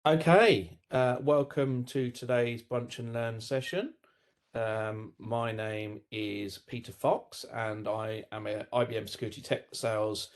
Okay, welcome to today's Brunch and Learn session. My name is Peter Fox, and I am a IBM Security Tech Sales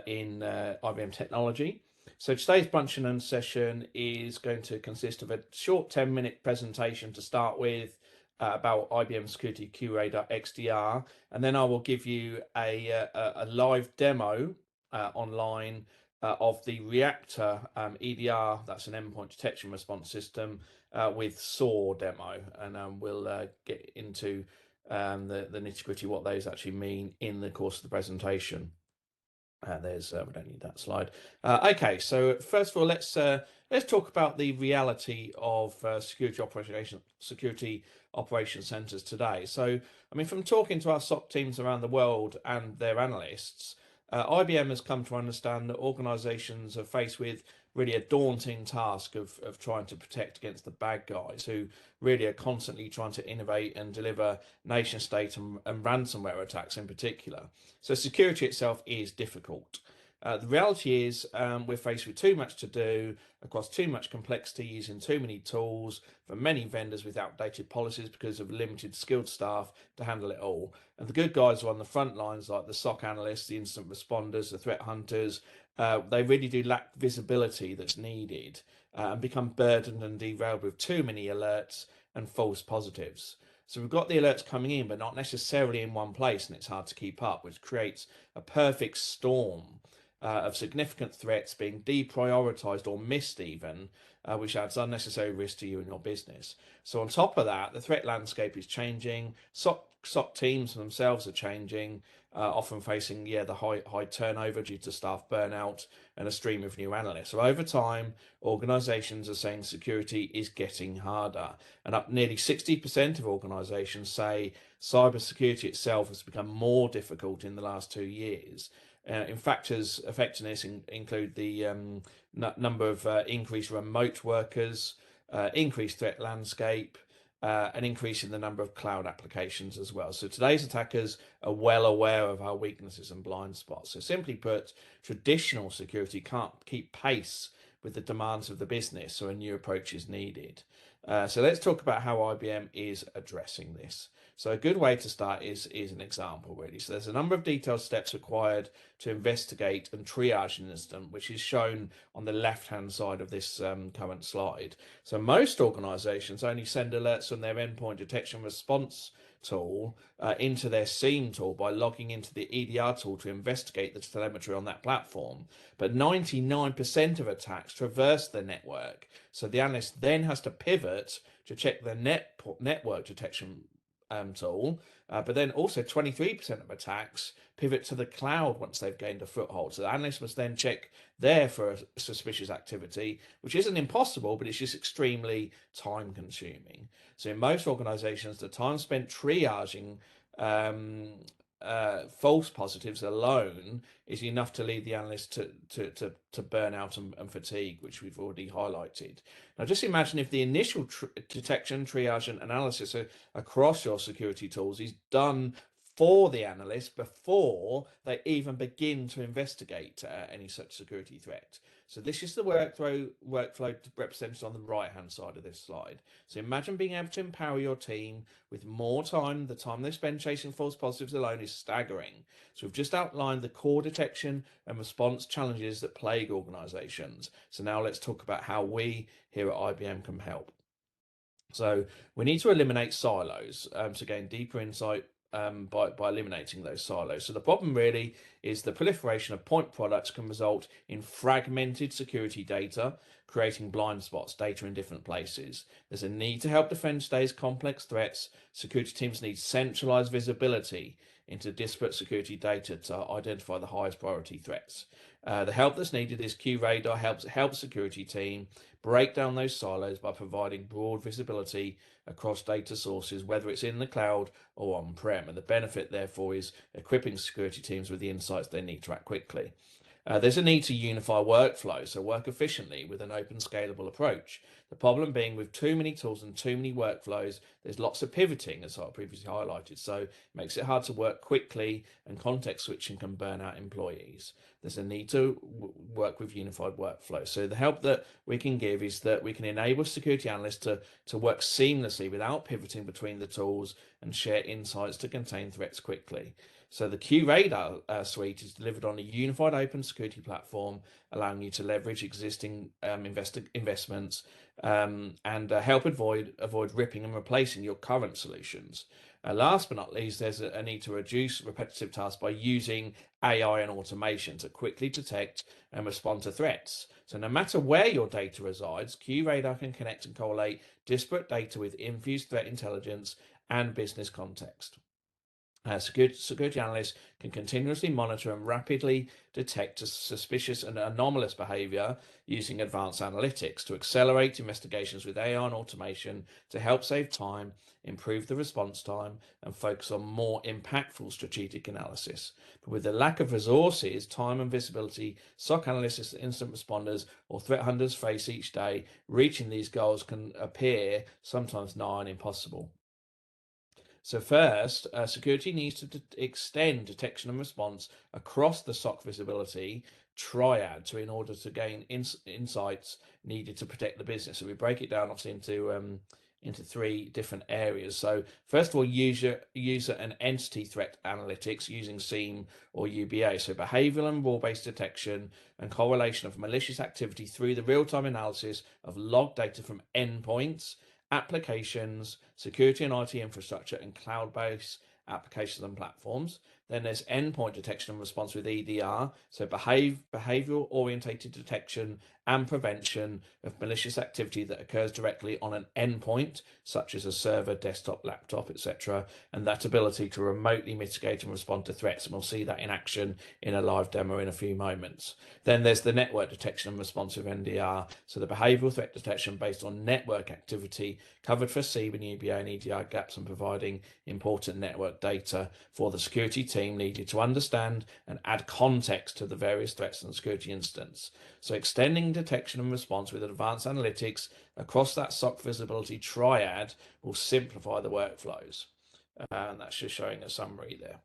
in IBM Technology. So today's Brunch and Learn session is going to consist of a short 10-minute presentation to start with about IBM Security QRadar XDR, and then I will give you a live demo online of the ReaQta EDR, that's an endpoint detection response system, with SOAR demo, and we'll get into the nitty-gritty what those actually mean in the course of the presentation. We don't need that slide. Okay, so first of all, let's talk about the reality of security operation centers today. So, I mean, from talking to our SOC teams around the world and their analysts, IBM has come to understand that organizations are faced with really a daunting task of trying to protect against the bad guys who really are constantly trying to innovate and deliver nation state and ransomware attacks in particular. So security itself is difficult. The reality is we're faced with too much to do across too much complexity, using too many tools from many vendors with outdated policies because of limited skilled staff to handle it all. And the good guys are on the front lines, like the SOC analysts, the incident responders, the threat hunters. They really do lack visibility that's needed and become burdened and derailed with too many alerts and false positives. So we've got the alerts coming in, but not necessarily in one place, and it's hard to keep up, which creates a perfect storm of significant threats being deprioritized or missed even, which adds unnecessary risk to you and your business. So on top of that, the threat landscape is changing. SOC teams themselves are changing, often facing the high turnover due to staff burnout and a stream of new analysts. So over time, organizations are saying security is getting harder, and up nearly 60% of organizations say cybersecurity itself has become more difficult in the last 2 years. In factors affecting this include the number of increased remote workers, increased threat landscape, an increase in the number of cloud applications as well. So today's attackers are well aware of our weaknesses and blind spots. So simply put, traditional security can't keep pace with the demands of the business, so a new approach is needed. So let's talk about how IBM is addressing this. So a good way to start is an example, really. So there's a number of detailed steps required to investigate and triage an incident, which is shown on the left-hand side of this current slide. So most organizations only send alerts from their endpoint detection response tool into their SIEM tool by logging into the EDR tool to investigate the telemetry on that platform. But 99% of attacks traverse the network. So the analyst then has to pivot to check the network detection tool, but then also 23% of attacks pivot to the cloud once they've gained a foothold. So the analyst must then check there for a suspicious activity, which isn't impossible, but it's just extremely time consuming. So in most organizations, the time spent triaging false positives alone is enough to lead the analyst to burn out and fatigue, which we've already highlighted. Now, just imagine if the initial detection, triage, and analysis across your security tools is done for the analyst before they even begin to investigate any such security threat. So this is the workflow represented on the right-hand side of this slide. So imagine being able to empower your team with more time. The time they spend chasing false positives alone is staggering. So we've just outlined the core detection and response challenges that plague organizations. So now let's talk about how we here at IBM can help. So we need to eliminate silos to gain deeper insight by eliminating those silos. So the problem really is the proliferation of point products can result in fragmented security data, creating blind spots, data in different places. There's a need to help defend today's complex threats. Security teams need centralized visibility into disparate security data to identify the highest priority threats. The help that's needed is QRadar helps security team break down those silos by providing broad visibility across data sources, whether it's in the cloud or on-prem. And the benefit, therefore, is equipping security teams with the insights they need to act quickly. There's a need to unify workflows, so work efficiently with an open, scalable approach. The problem being with too many tools and too many workflows, there's lots of pivoting, as I previously highlighted. So it makes it hard to work quickly, and context switching can burn out employees. There's a need to work with unified workflow. So the help that we can give is that we can enable security analysts to work seamlessly without pivoting between the tools and share insights to contain threats quickly. So the QRadar suite is delivered on a unified open security platform, allowing you to leverage existing investments and help avoid ripping and replacing your current solutions. Last but not least, there's a need to reduce repetitive tasks by using AI and automation to quickly detect and respond to threats. So no matter where your data resides, QRadar can connect and correlate disparate data with infused threat intelligence and business context. Security analysts can continuously monitor and rapidly detect suspicious and anomalous behavior using advanced analytics to accelerate investigations with AI and automation to help save time, improve the response time, and focus on more impactful strategic analysis. But with the lack of resources, time, and visibility, SOC analysts, instant responders, or threat hunters face each day, reaching these goals can appear sometimes nigh on impossible. So first, security needs to extend detection and response across the SOC visibility triad in order to gain insights needed to protect the business. So we break it down obviously into three different areas. So first of all, user and entity threat analytics using SIEM or UBA. So behavioral and role-based detection and correlation of malicious activity through the real-time analysis of log data from endpoints, applications, security and IT infrastructure, and cloud-based applications and platforms. Then there's endpoint detection and response with EDR, so behavioral orientated detection and prevention of malicious activity that occurs directly on an endpoint, such as a server, desktop, laptop, etc., and that ability to remotely mitigate and respond to threats. And we'll see that in action in a live demo in a few moments. Then there's the network detection and response with NDR, so the behavioral threat detection based on network activity covered for SIEM and UBA and EDR gaps and providing important network data for the security team needed to understand and add context to the various threats and security incidents. So extending detection and response with advanced analytics across that SOC visibility triad will simplify the workflows. And that's just showing a summary there.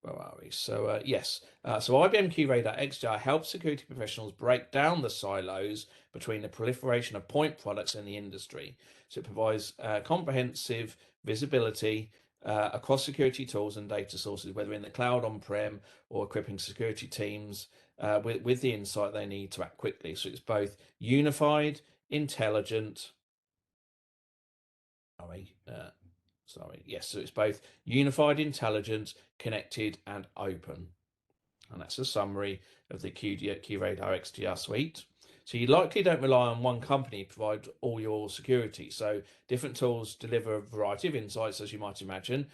Where are we? So yes, so IBM QRadar XDR helps security professionals break down the silos between the proliferation of point products in the industry. So it provides comprehensive visibility across security tools and data sources, whether in the cloud, on-prem, or equipping security teams with the insight they need to act quickly. So it's both unified, intelligent. Yes, so it's both unified, intelligent, connected, and open. And that's a summary of the QRadar XDR suite. So you likely don't rely on one company to provide all your security. So different tools deliver a variety of insights, as you might imagine,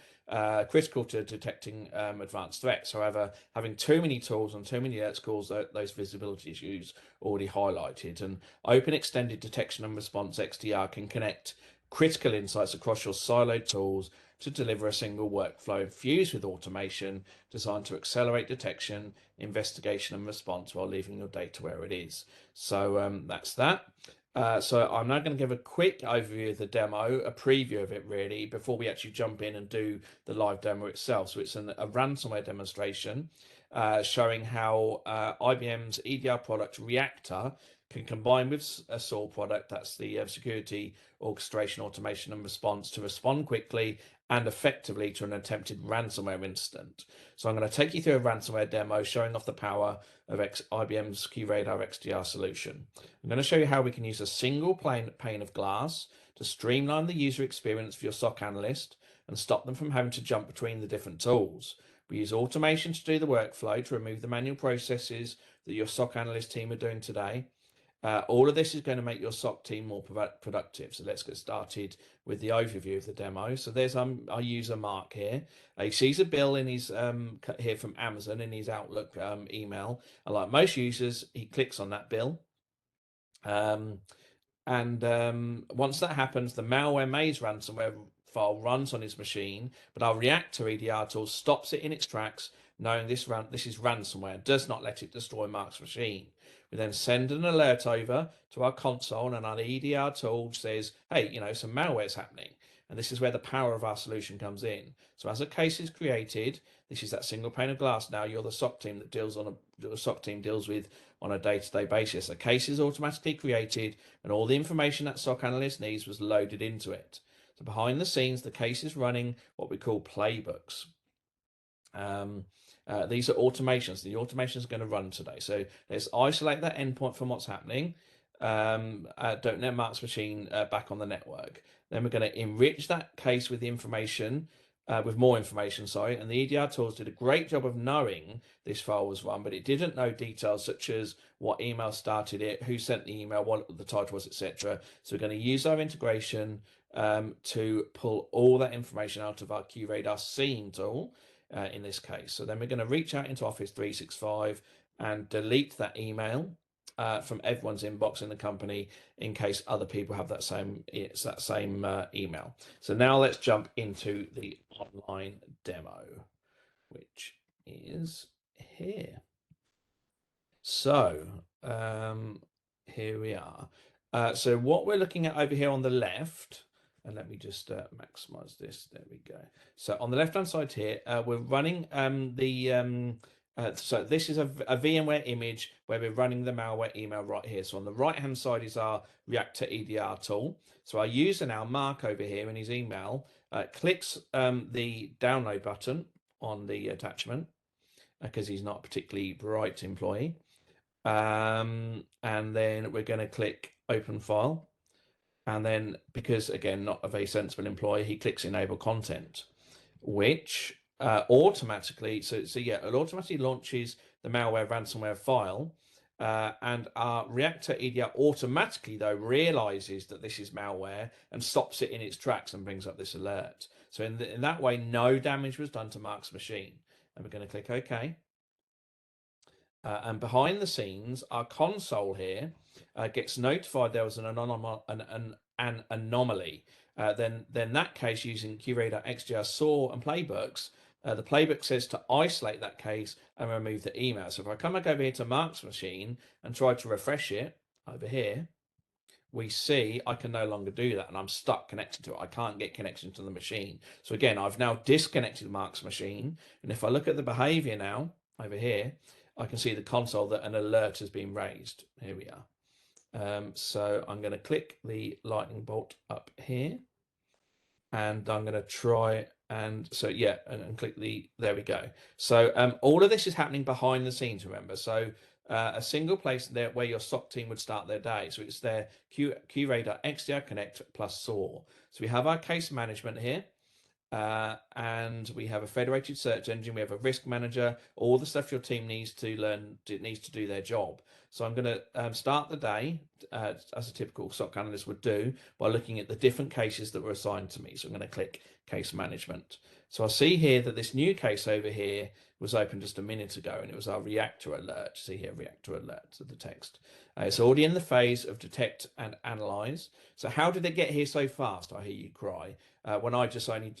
critical to detecting advanced threats. However, having too many tools and too many alerts cause those visibility issues already highlighted. And open extended detection and response XDR can connect critical insights across your siloed tools to deliver a single workflow infused with automation designed to accelerate detection, investigation, and response while leaving your data where it is. So that's that. So I'm now going to give a quick overview of the demo, a preview of it really, before we actually jump in and do the live demo itself. So it's a ransomware demonstration showing how IBM's EDR product ReaQta can combine with a SOAR product, that's the security orchestration, automation, and response, to respond quickly and effectively to an attempted ransomware incident. So I'm going to take you through a ransomware demo showing off the power of IBM's QRadar XDR solution. I'm going to show you how we can use a single pane of glass to streamline the user experience for your SOC analyst and stop them from having to jump between the different tools. We use automation to do the workflow to remove the manual processes that your SOC analyst team are doing today. All of this is going to make your SOC team more productive. So let's get started with the overview of the demo. So there's our user Mark here. He sees a bill in his here from Amazon in his Outlook email. And like most users, he clicks on that bill. Once that happens, the malware maze ransomware file runs on his machine, but our ReaQta EDR tool stops it in its tracks knowing this is ransomware, does not let it destroy Mark's machine. We then send an alert over to our console, and our EDR tool says, hey, some malware is happening. And this is where the power of our solution comes in. So as a case is created, this is that single pane of glass. Now you're the SOC team that deals with on a day-to-day basis. A case is automatically created, and all the information that SOC analyst needs was loaded into it. So behind the scenes, the case is running what we call playbooks. These are automations. The automation is going to run today. So let's isolate that endpoint from what's happening. Don't let Mark's machine back on the network. Then we're going to enrich that case with the information, with more information, sorry. And the EDR tools did a great job of knowing this file was run, but it didn't know details such as what email started it, who sent the email, what the title was, etc. So we're going to use our integration to pull all that information out of our QRadar scene tool. In this case. So then we're going to reach out into Office 365 and delete that email from everyone's inbox in the company in case other people have that same email. So now let's jump into the online demo, which is here. So here we are. So what we're looking at over here on the left, and let me just maximize this. There we go. So on the left-hand side here, we're running so this is a VMware image where we're running the malware email right here. So on the right-hand side is our ReaQta EDR tool. So our user now, Mark, over here in his email, clicks the download button on the attachment because he's not a particularly bright employee. And then we're going to click open file. And then, because again, not a very sensible employee, he clicks enable content, which automatically, it automatically launches the malware ransomware file. And our ReaQta EDR automatically, though, realizes that this is malware and stops it in its tracks and brings up this alert. So in that way, no damage was done to Mark's machine. And we're going to click OK. And behind the scenes, our console here gets notified there was an anomaly. Then that case, using QRadar XDR SOAR and playbooks, the playbook says to isolate that case and remove the email. So if I come back over here to Mark's machine and try to refresh it over here, we see I can no longer do that, and I'm stuck connected to it. I can't get connection to the machine. So again, I've now disconnected Mark's machine. And if I look at the behavior now over here, I can see the console that an alert has been raised. Here we are. So I'm going to click the lightning bolt up here, and I'm going to try and click there we go. So all of this is happening behind the scenes, remember. So a single place there where your SOC team would start their day. So it's their QRadar XDR Connect plus SOAR. So we have our case management here. And we have a federated search engine, we have a risk manager, all the stuff your team needs to learn, needs to do their job. So I'm going to start the day, as a typical SOC analyst would do, by looking at the different cases that were assigned to me. So I'm going to click case management. So I see here that this new case over here was opened just a minute ago, and it was our ReaQta alert. See here, ReaQta alert to the text. It's already in the phase of detect and analyze. So how did it get here so fast? I hear you cry. When I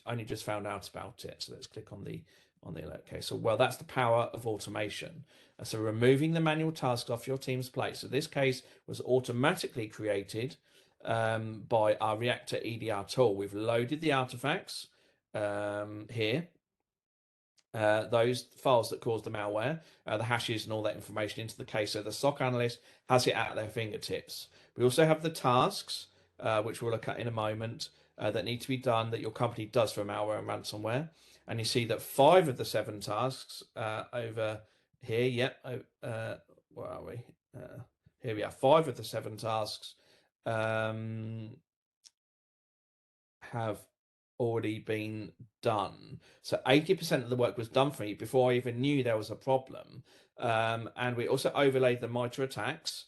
only just found out about it. So let's click on the alert case. So well, that's the power of automation. So removing the manual tasks off your team's plate. So this case was automatically created by our ReaQta EDR tool. We've loaded the artifacts here. Those files that cause the malware, the hashes and all that information into the case, so the SOC analyst has it at their fingertips. We also have the tasks, which we'll look at in a moment, that need to be done, that your company does for malware and ransomware. And you see that 5 of the 7 tasks over here, where are we? Here we are. 5 of the 7 tasks have already been done. So 80% of the work was done for me before I even knew there was a problem. And we also overlaid the MITRE attacks,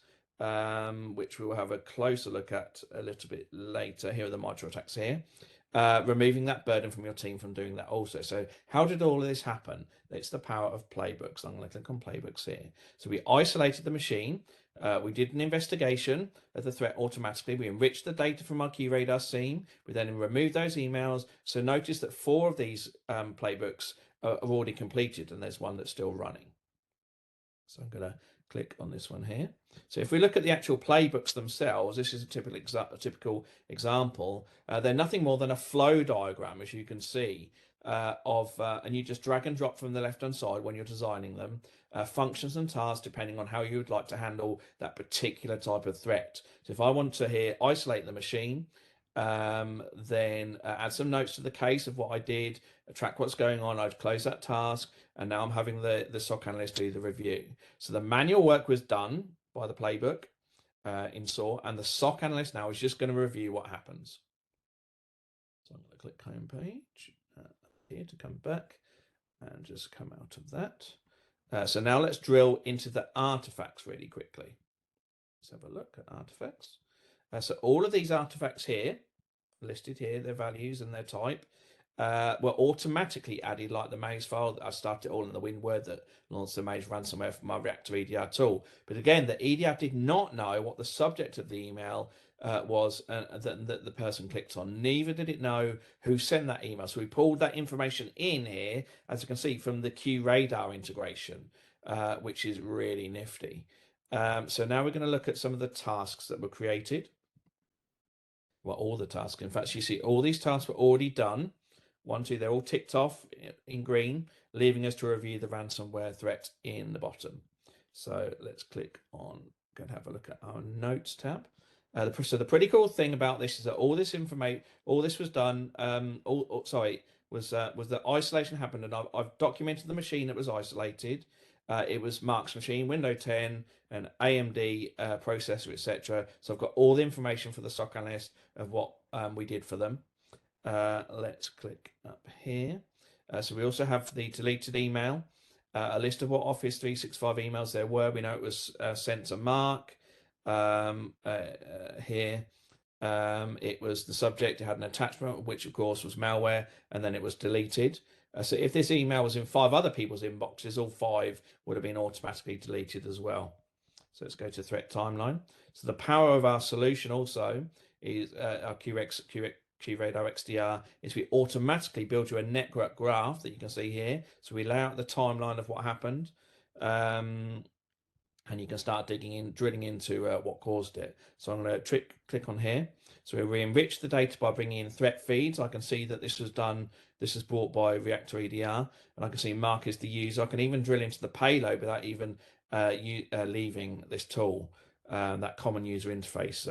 which we will have a closer look at a little bit later. Here are the MITRE attacks here. Removing that burden from your team from doing that also. So how did all of this happen? It's the power of playbooks. I'm going to click on playbooks here. So we isolated the machine. We did an investigation of the threat automatically. We enriched the data from our QRadar scene. We then removed those emails. So notice that 4 of these playbooks are already completed, and there's one that's still running. So I'm going to click on this one here. So if we look at the actual playbooks themselves, this is a typical example. They're nothing more than a flow diagram, as you can see, and you just drag and drop from the left-hand side when you're designing them, functions and tasks depending on how you would like to handle that particular type of threat. So if I want to here isolate the machine, then add some notes to the case of what I did, track what's going on, I'd close that task, and now I'm having the SOC analyst do the review. So the manual work was done by the playbook in SOAR, and the SOC analyst now is just going to review what happens. So I'm going to click home page here to come back and just come out of that. So now let's drill into the artifacts really quickly. Let's have a look at artifacts. So all of these artifacts here, listed here, their values and their type, were automatically added, like the maze file. I started it all in the WinWord that launched the maze ransomware from my ReaQta EDR tool. But again, the EDR did not know what the subject of the email was that the person clicked on. Neither did it know who sent that email. So we pulled that information in here, as you can see, from the QRadar integration, which is really nifty. So now we're going to look at some of the tasks that were created. Well, all the tasks. In fact, you see all these tasks were already done. 1, 2, they're all ticked off in green, leaving us to review the ransomware threat in the bottom. So let's click on, go and have a look at our notes tab. So the pretty cool thing about this is that all this information, all this was done, was the isolation happened, and I've documented the machine that was isolated. It was Mark's machine, Windows 10, an AMD processor, etc. So I've got all the information for the SOC analyst of what we did for them. Let's click up here. So we also have the deleted email, a list of what Office 365 emails there were. We know it was sent to Mark here. It was the subject, it had an attachment, which of course was malware, and then it was deleted. So if this email was in 5 other people's inboxes, all 5 would have been automatically deleted as well. So let's go to threat timeline. So the power of our solution also is our QRadar XDR is we automatically build you a network graph that you can see here. So we lay out the timeline of what happened. And you can start drilling into what caused it. So I'm going to click on here. So we enrich the data by bringing in threat feeds. I can see that this was done. This is brought by ReaQta EDR, and I can see Mark is the user. I can even drill into the payload without even leaving this tool, that common user interface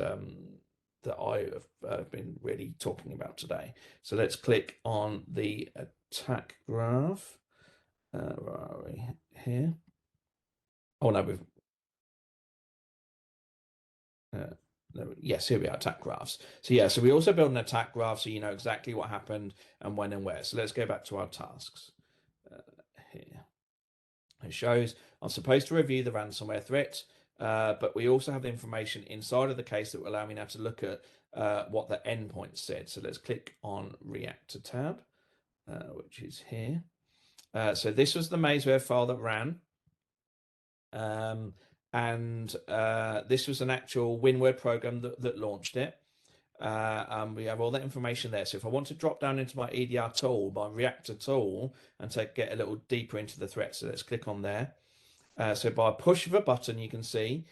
that I have been really talking about today. So let's click on the attack graph. Where are we here? Oh no, we've yes, here we are, attack graphs. So yeah, so we also build an attack graph so you know exactly what happened and when and where. So let's go back to our tasks here. It shows I'm supposed to review the ransomware threat, but we also have the information inside of the case that will allow me now to look at what the endpoint said. So let's click on ReaQta tab, which is here. So this was the malware file that ran. This was an actual WinWord program that launched it. We have all that information there. So if I want to drop down into my EDR tool, my ReaQta tool, and get a little deeper into the threat, so let's click on there. So by a push of a button, you can see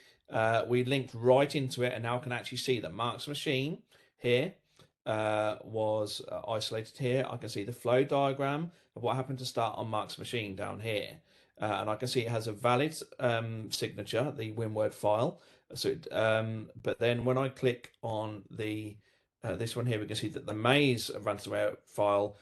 we linked right into it, and now I can actually see that Mark's machine here was isolated here. I can see the flow diagram of what happened to start on Mark's machine down here. And I can see it has a valid signature, the WinWord file. So, but then when I click on the this one here, we can see that the maze ransomware file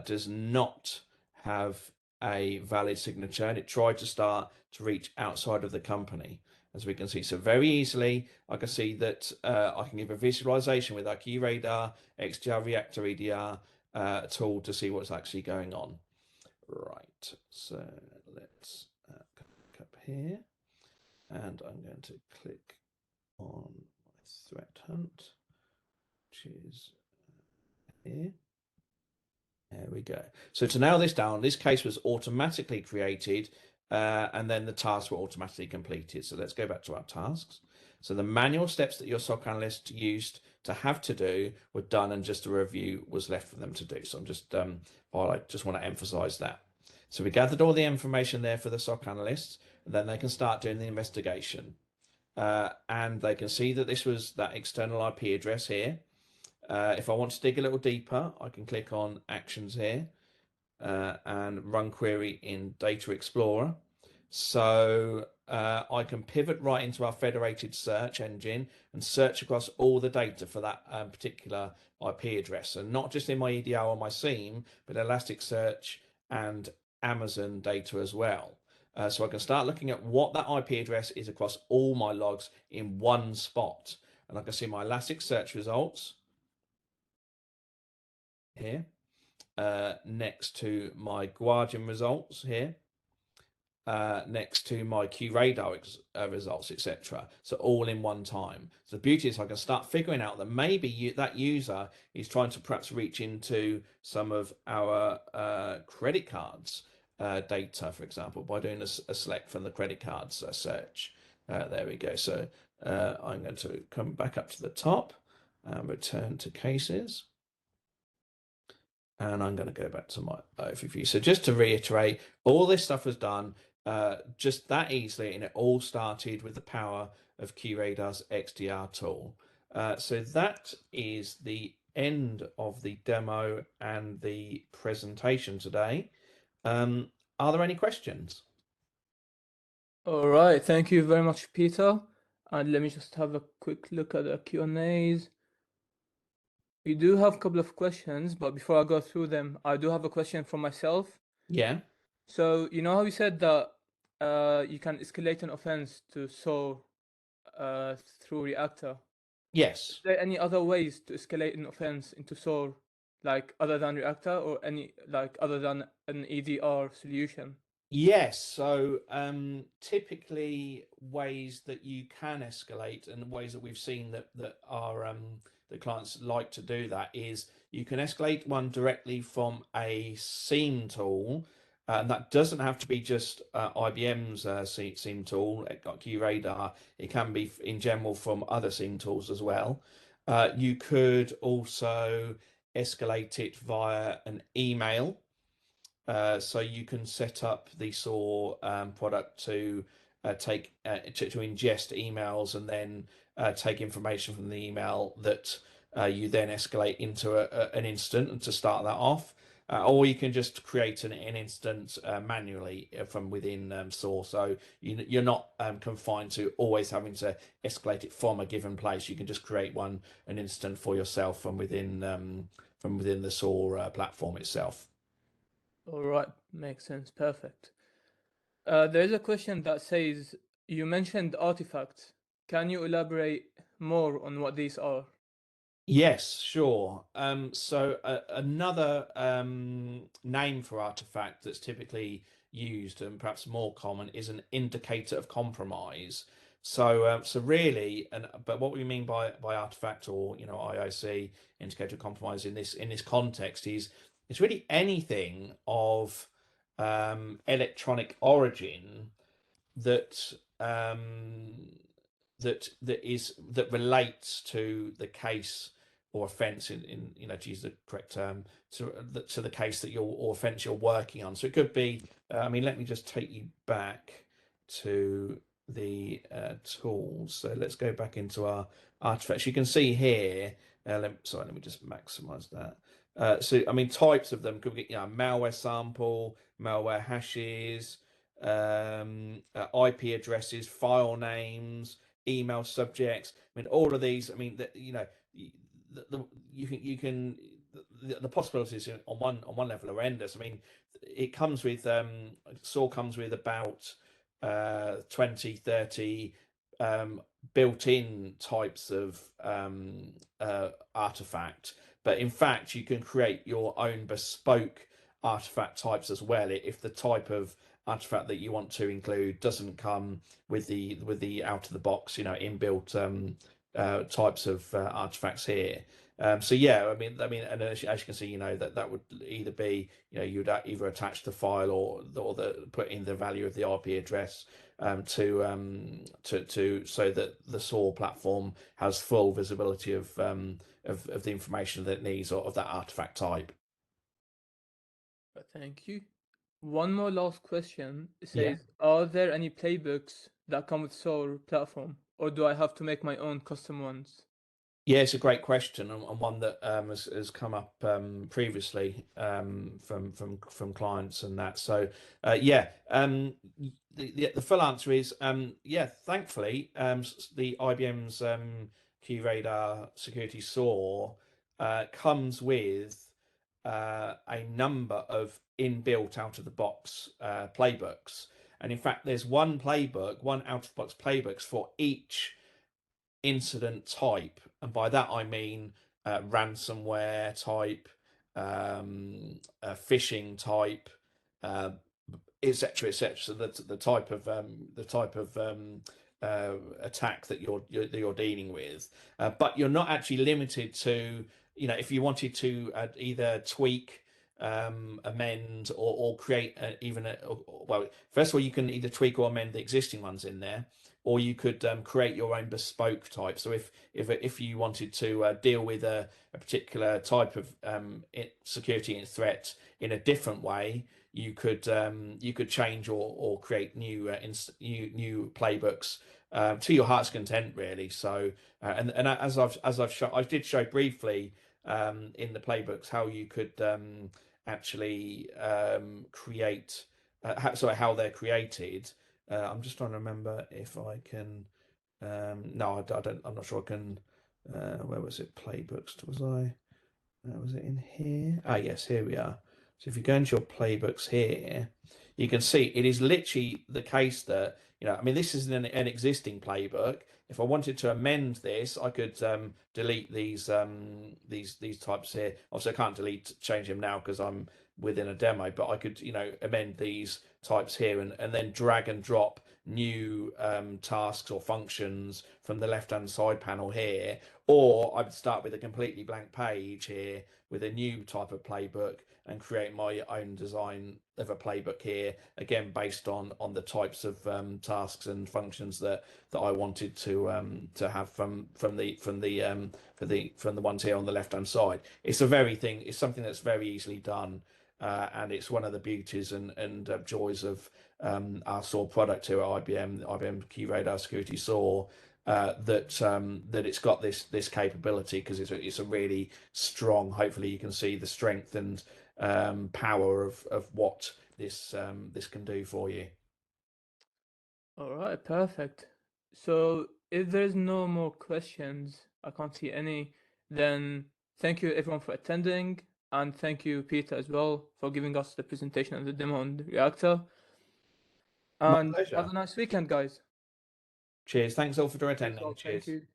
does not have a valid signature, and it tried to start to reach outside of the company, as we can see. So very easily, I can see that I can give a visualization with our QRadar XDR ReaQta EDR tool to see what's actually going on. Right, so let's click up here, and I'm going to click on my threat hunt, which is here. There we go. So to nail this down, this case was automatically created, and then the tasks were automatically completed. So let's go back to our tasks. So the manual steps that your SOC analyst used to have to do were done, and just a review was left for them to do. So I'm just I just want to emphasize that. So we gathered all the information there for the SOC analysts, and then they can start doing the investigation. And they can see that this was that external IP address here. If I want to dig a little deeper, I can click on Actions here and run query in Data Explorer. So I can pivot right into our federated search engine and search across all the data for that particular IP address, and not just in my EDR or my SIEM, but Elasticsearch and Amazon data as well. So I can start looking at what that IP address is across all my logs in one spot. And I can see my Elasticsearch results here, next to my Guardian results here, next to my QRadar results, etc. So all in one time. So the beauty is I can start figuring out that maybe that user is trying to perhaps reach into some of our credit cards data, for example, by doing a select from the credit cards search. There we go. So I'm going to come back up to the top and return to cases. And I'm going to go back to my overview. So just to reiterate, all this stuff was done just that easily, and it all started with the power of QRadar's XDR tool. So that is the end of the demo and the presentation today. Are there any questions? All right, thank you very much, Peter. And let me just have a quick look at the Q&As. We do have a couple of questions, but before I go through them, I do have a question for myself. Yeah. So you know how you said that you can escalate an offense to SOAR through ReaQta? Yes. Is there any other ways to escalate an offense into SOAR, like other than ReaQta, or other than an EDR solution? Yes, so typically ways that you can escalate, and ways that we've seen that are the clients like to do that, is you can escalate one directly from a SIEM tool, and that doesn't have to be just IBM's SIEM tool. It got QRadar. It can be in general from other SIEM tools as well. You could also escalate it via an email. So you can set up the SOAR product to take to ingest emails, and then take information from the email that you then escalate into an incident and to start that off. Or you can just create an instance manually from within SOAR. So you're not confined to always having to escalate it from a given place. You can just create an instant for yourself from within the SOAR platform itself. All right, makes sense. Perfect. There's a question that says, you mentioned artifacts. Can you elaborate more on what these are? Yes, sure. So another name for artifact that's typically used and perhaps more common is an indicator of compromise. So really, but what we mean by artifact, or IOC, indicator of compromise, in this context, is it's really anything of electronic origin that that relates to the case or offence, in to use the correct term, to the case that or offence you're working on. So it could be, I mean, let me just take you back to the tools. So let's go back into our artifacts. You can see here. Let me just maximize that. So I mean, types of them could be malware sample, malware hashes, IP addresses, file names, email subjects. I mean, all of these. I mean, the possibilities on one level are endless. I mean, it comes with SOAR comes with about 20, 30 built-in types of artifact, but in fact you can create your own bespoke artifact types as well, if the type of artifact that you want to include doesn't come with the out of the box inbuilt types of artifacts here. So yeah, I mean, and as you can see, that would either be, you'd either attach the file or put in the value of the IP address to so that the SOAR platform has full visibility of the information that it needs, or of that artifact type. Thank you. one more last question. It Yeah. says, are there any playbooks that come with SOAR platform, or do I have to make my own custom ones? Yeah, it's a great question, and one that has come up previously from clients and that. So yeah, the full answer is yeah. Thankfully, the IBM's QRadar Security SOAR comes with a number of inbuilt out of the box playbooks, and in fact, there's one playbook, one out of the box playbooks for each incident type, and by that I mean ransomware type, phishing type, etc., etc. So the type of attack that you're dealing with, but you're not actually limited to, if you wanted to either tweak, amend, or create well, first of all, you can either tweak or amend the existing ones in there, or you could create your own bespoke type. So if you wanted to deal with a particular type of security and threat in a different way, you could change or create new playbooks to your heart's content, really. So and as I've shown, I did show briefly in the playbooks how you could actually create how they're created. I'm just trying to remember if I can. No, I don't. I'm not sure I can. Where was it? Playbooks. Was it in here? Ah, yes, here we are. So if you go into your playbooks here, you can see it is literally the case that, I mean, this is an existing playbook. If I wanted to amend this, I could delete these types here. Obviously, I can't change them now because I'm within a demo, but I could, amend these types here and then drag and drop new tasks or functions from the left-hand side panel here, or I would start with a completely blank page here with a new type of playbook and create my own design of a playbook here, again based on the types of tasks and functions that I wanted to have from the ones here on the left-hand side. It's something that's very easily done. And it's one of the beauties and joys of our SOAR product here at IBM, the IBM QRadar Security SOAR, that it's got this capability, because it's a really strong. Hopefully, you can see the strength and power of what this can do for you. All right, perfect. So if there's no more questions, I can't see any, then thank you everyone for attending, and thank you, Peter, as well, for giving us the presentation and the demo on the ReaQta. My And have pleasure. a nice weekend, guys. Cheers. Thanks all for Cheers, attending. all. Thank Cheers. you.